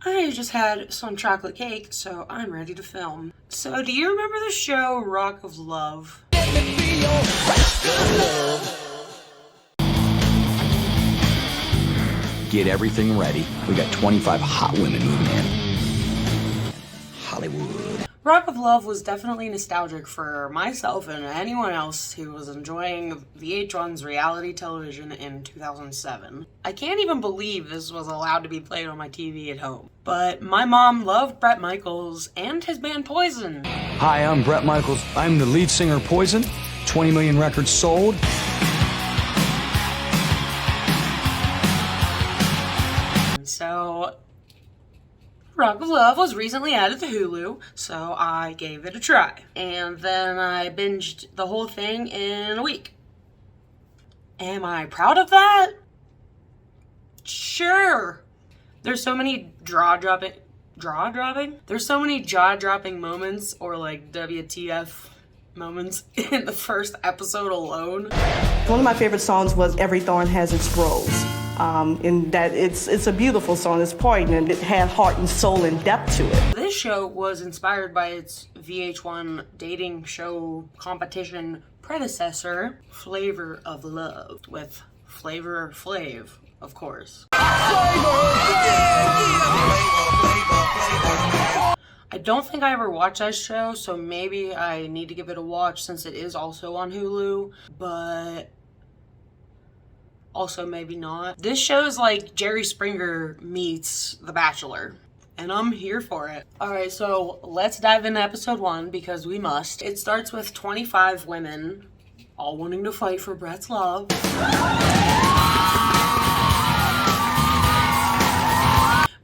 I just had some chocolate cake, so I'm ready to film. So, do you remember the show Rock of Love? Get everything ready. We got 25 hot women moving in. Hollywood. Rock of Love was definitely nostalgic for myself and anyone else who was enjoying VH1's reality television in 2007. I can't even believe this was allowed to be played on my TV at home. But my mom loved Bret Michaels and his band Poison. Hi, I'm Bret Michaels. I'm the lead singer of Poison. 20 million records sold. So, Rock of Love was recently added to Hulu, so I gave it a try. And then I binged the whole thing in a week. Am I proud of that? Sure. There's so many jaw-dropping? There's so many jaw-dropping moments, or like WTF moments, in the first episode alone. One of my favorite songs was Every Thorn Has Its Rose. In that it's a beautiful song, it's poignant, it had heart and soul and depth to it. This show was inspired by its VH1 dating show competition predecessor, Flavor of Love, with Flavor Flav, of course. I don't think I ever watched that show, so maybe I need to give it a watch since it is also on Hulu, but also maybe not. This show's like Jerry Springer meets The Bachelor, and I'm here for it. Alright, so let's dive into episode 1 because we must. It starts with 25 women all wanting to fight for Bret's love.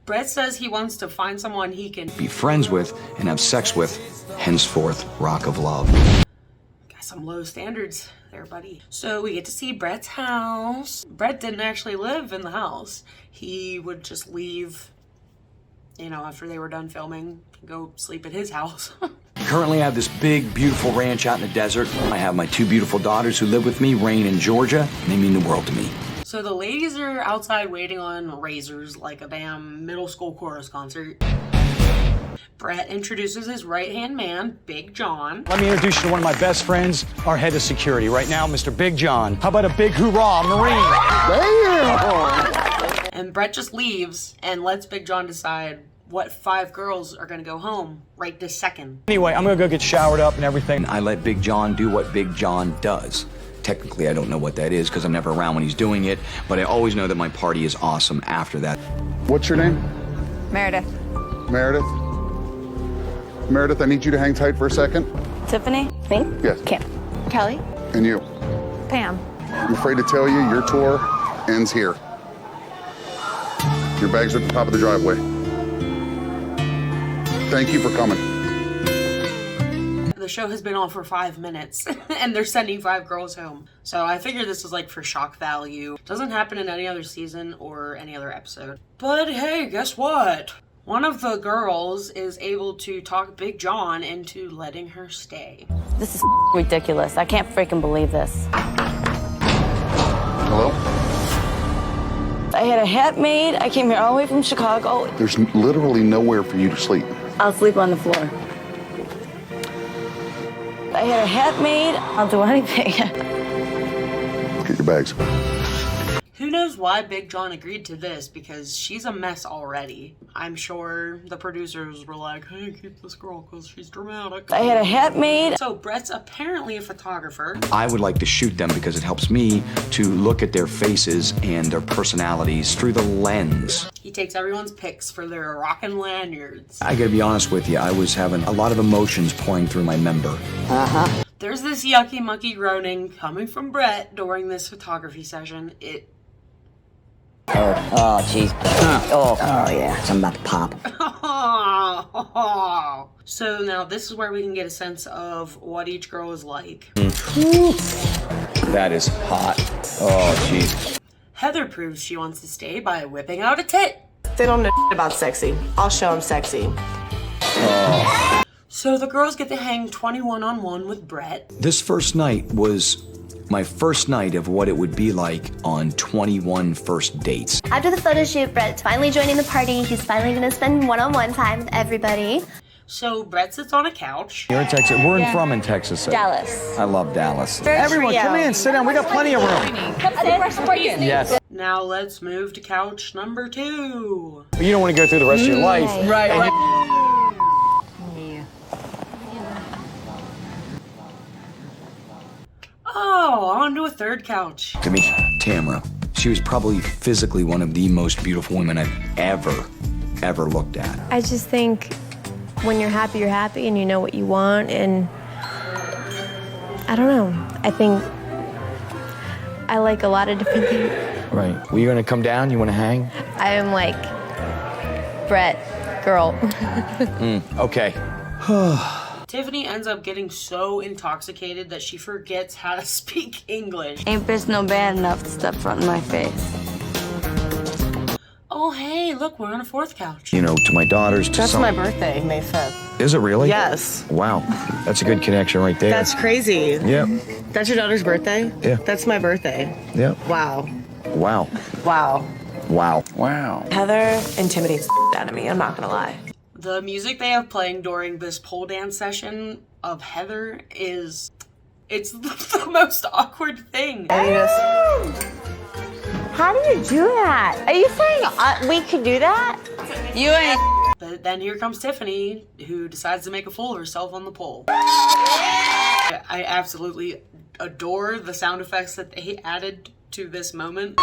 Bret says he wants to find someone he can Be friends with and have sex with, henceforth, Rock of Love. Got some low standards there, buddy. So we get to see Bret's house. Bret didn't actually live in the house. He would just leave, you know, after they were done filming, go sleep at his house. Currently, I have this big, beautiful ranch out in the desert. I have my 2 beautiful daughters who live with me, Rain and Georgia. They mean the world to me. So the ladies are outside waiting on razors like a damn middle school chorus concert. Bret introduces his right-hand man, Big John. Let me introduce you to one of my best friends, our head of security. Right now, Mr. Big John. How about a big hoorah, Marine? Damn! And Bret just leaves and lets Big John decide what 5 girls are gonna go home right this second. Anyway, I'm gonna go get showered up and everything. I let Big John do what Big John does. Technically, I don't know what that is because I'm never around when he's doing it, but I always know that my party is awesome after that. What's your name? Meredith. Meredith? Meredith, I need you to hang tight for a second. Tiffany? Me? Yes. Kim. Kelly? And you? Pam. I'm afraid to tell you, your tour ends here. Your bags are at the top of the driveway. Thank you for coming. The show has been on for 5 minutes and they're sending 5 girls home. So I figured this was like for shock value. Doesn't happen in any other season or any other episode. But hey, guess what? One of the girls is able to talk Big John into letting her stay. This is ridiculous. I can't freaking believe this. Hello? I had a hat made. I came here all the way from Chicago. There's literally nowhere for you to sleep. I'll sleep on the floor. I had a hat made. I'll do anything. Get your bags. Who knows why Big John agreed to this, because she's a mess already. I'm sure the producers were like, hey, keep this girl because she's dramatic. I had a hat made. So Bret's apparently a photographer. I would like to shoot them because it helps me to look at their faces and their personalities through the lens. He takes everyone's pics for their rockin' lanyards. I gotta be honest with you, I was having a lot of emotions pouring through my member. There's this yucky mucky groaning coming from Bret during this photography session. Oh, jeez. Oh, yeah. I'm about to pop. So now this is where we can get a sense of what each girl is like. That is hot. Oh, jeez. Heather proves she wants to stay by whipping out a tit. They don't know about sexy. I'll show them sexy. So the girls get to hang 21-on-1 with Brett. This first night was my first night of what it would be like on 21 first dates. After the photo shoot, Brett's finally joining the party. He's finally gonna spend one-on-one time with everybody. So Brett sits on a couch. You're in Texas. We're in Texas. So Dallas. I love Dallas. Everyone, come in, sit down. We got plenty of room. Yes. Now let's move to couch number 2. But you don't want to go through the rest of your life. Right. Oh, on to a third couch. To meet Tamara. She was probably physically one of the most beautiful women I've ever looked at. I just think when you're happy and you know what you want, and I don't know. I think I like a lot of different things. Right. Well, you gonna come down? You wanna hang? I am like Brett, girl. Okay. Tiffany ends up getting so intoxicated that she forgets how to speak English. Ain't bitch no bad enough to step front in my face. Oh, hey, look, we're on a fourth couch. You know, to my daughters, to That's some... my birthday, May 5th. Is it really? Yes. Wow. That's a good connection right there. That's crazy. Yep. That's your daughter's birthday? Yeah. That's my birthday. Yep. Wow. Wow. Wow. Wow. Wow. Heather intimidates the out of me, I'm not gonna lie. The music they have playing during this pole dance session of Heather it's the most awkward thing. How do you do that? Are you saying we could do that? You ain't. But then here comes Tiffany, who decides to make a fool of herself on the pole. I absolutely adore the sound effects that they added to this moment.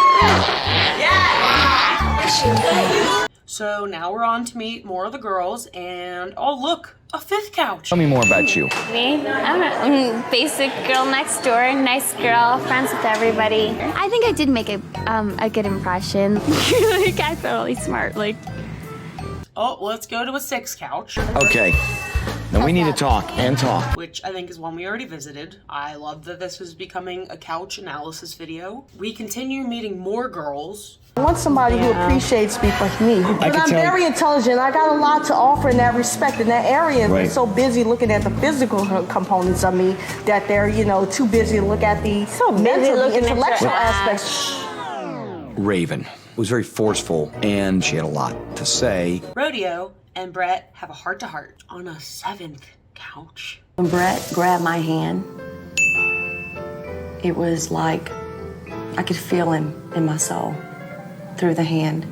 So now we're on to meet more of the girls, and oh look, a fifth couch. Tell me more about you. Me? I'm a basic girl next door, nice girl, friends with everybody. I think I did make a good impression. Like, I felt really smart, like. Oh, let's go to a sixth couch, Okay. Now we need to talk and talk. which I think is one we already visited. I love that this is becoming a couch analysis video. We continue meeting more girls. I want somebody who appreciates me for me. But I'm very intelligent. I got a lot to offer in that respect, in that area. Right. They're so busy looking at the physical components of me that they're, too busy to look at the mental, intellectual aspects. Raven was very forceful, and she had a lot to say. Rodeo and Brett have a heart-to-heart on a seventh couch. When Brett grabbed my hand, it was like I could feel him in my soul through the hand.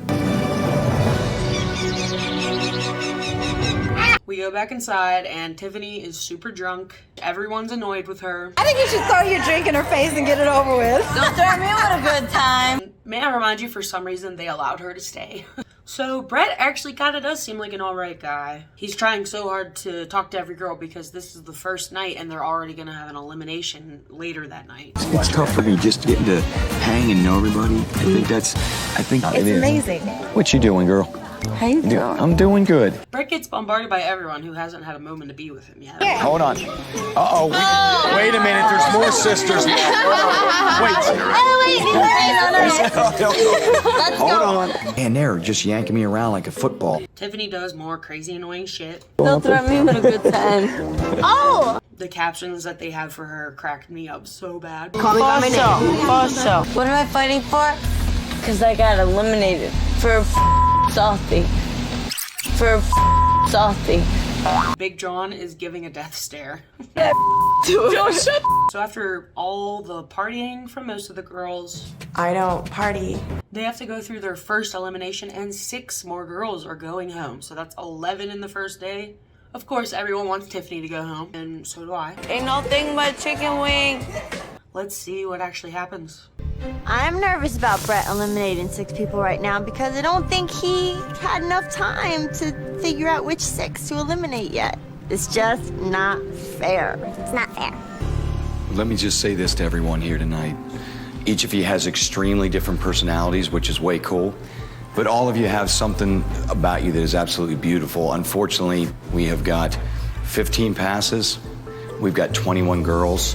We go back inside, and Tiffany is super drunk. Everyone's annoyed with her. I think you should throw your drink in her face and get it over with. Don't threaten me with a good time. May I remind you, for some reason, they allowed her to stay. So Brett actually kind of does seem like an alright guy. He's trying so hard to talk to every girl because this is the first night and they're already going to have an elimination later that night. It's tough for me just getting to hang and know everybody. I think It's amazing. What you doing, girl? How you doing? I'm doing good. Brett gets bombarded by everyone who hasn't had a moment to be with him yet. Hold on. Uh-oh. Wait a minute. There's more sisters. Wait. Hold on. And they're just yanking me around like a football. Tiffany does more crazy annoying shit. Don't threaten me with a good time. Oh! The captions that they have for her cracked me up so bad. For sure. What am I fighting for? Because I got eliminated for salty. For salty. Big John is giving a death stare. So after all the partying from most of the girls, I don't party. they have to go through their first elimination, and 6 more girls are going home. So that's 11 in the first day. Of course, everyone wants Tiffany to go home, and so do I. Ain't no thing but chicken wing. Let's see what actually happens. I'm nervous about Brett eliminating 6 people right now because I don't think he had enough time to figure out which 6 to eliminate yet. It's just not fair. It's not fair. Let me just say this to everyone here tonight. Each of you has extremely different personalities, which is way cool. But all of you have something about you that is absolutely beautiful. Unfortunately, we have got 15 passes. We've got 21 girls.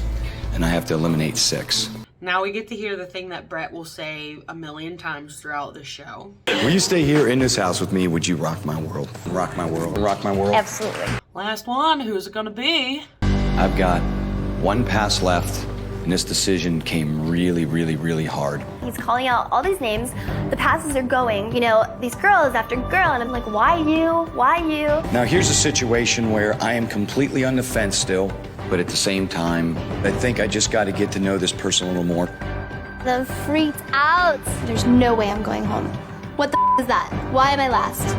And I have to eliminate 6. Now we get to hear the thing that Brett will say a million times throughout the show. Will you stay here in this house with me? Would you rock my world? Rock my world. Rock my world. Absolutely. Last one, who's it gonna be? I've got one pass left, and this decision came really, really, really hard. He's calling out all these names. The passes are going, you know, these girls after girl, and I'm like, why you? Why you? Now here's a situation where I am completely on the fence still, but at the same time, I think I just got to get to know this person a little more. I'm freaked out. There's no way I'm going home. What the is that? Why am I last?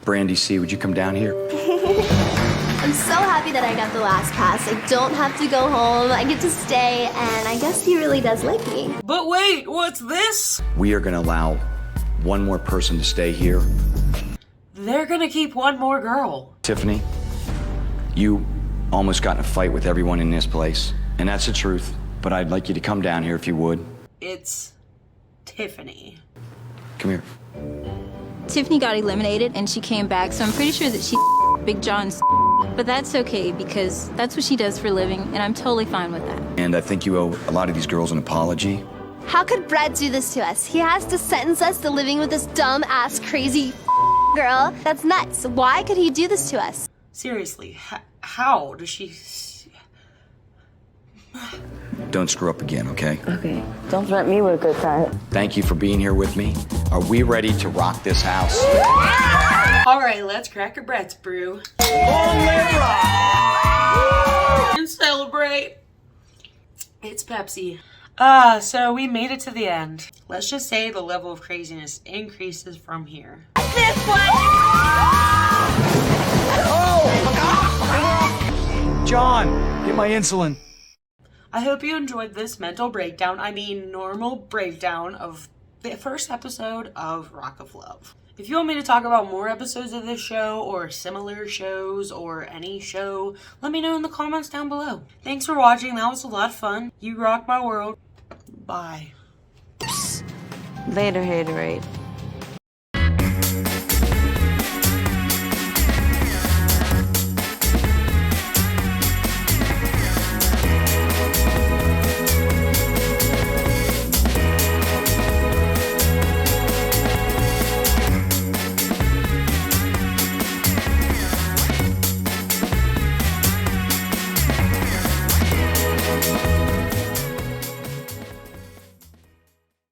Brandy C, would you come down here? I'm so happy that I got the last pass. I don't have to go home. I get to stay, and I guess he really does like me. But wait, what's this? We are going to allow one more person to stay here. They're gonna keep one more girl. Tiffany, you almost got in a fight with everyone in this place, and that's the truth, but I'd like you to come down here if you would. It's Tiffany. Come here. Tiffany got eliminated and she came back, so I'm pretty sure that she Big John's, but that's okay because that's what she does for a living, and I'm totally fine with that. And I think you owe a lot of these girls an apology. How could Brett do this to us? He has to sentence us to living with this dumb-ass, crazy girl. That's nuts. Why could he do this to us? Seriously, how does she... Don't screw up again, okay? Okay, don't threaten me with a good time. Thank you for being here with me. Are we ready to rock this house? Alright, let's crack a Brett's brew. And celebrate. It's Pepsi. So we made it to the end. Let's just say the level of craziness increases from here. This one! John, get my insulin. I hope you enjoyed this mental breakdown, normal breakdown of the first episode of Rock of Love. If you want me to talk about more episodes of this show or similar shows or any show, let me know in the comments down below. Thanks for watching. That was a lot of fun. You rock my world. Bye. Later, haterade.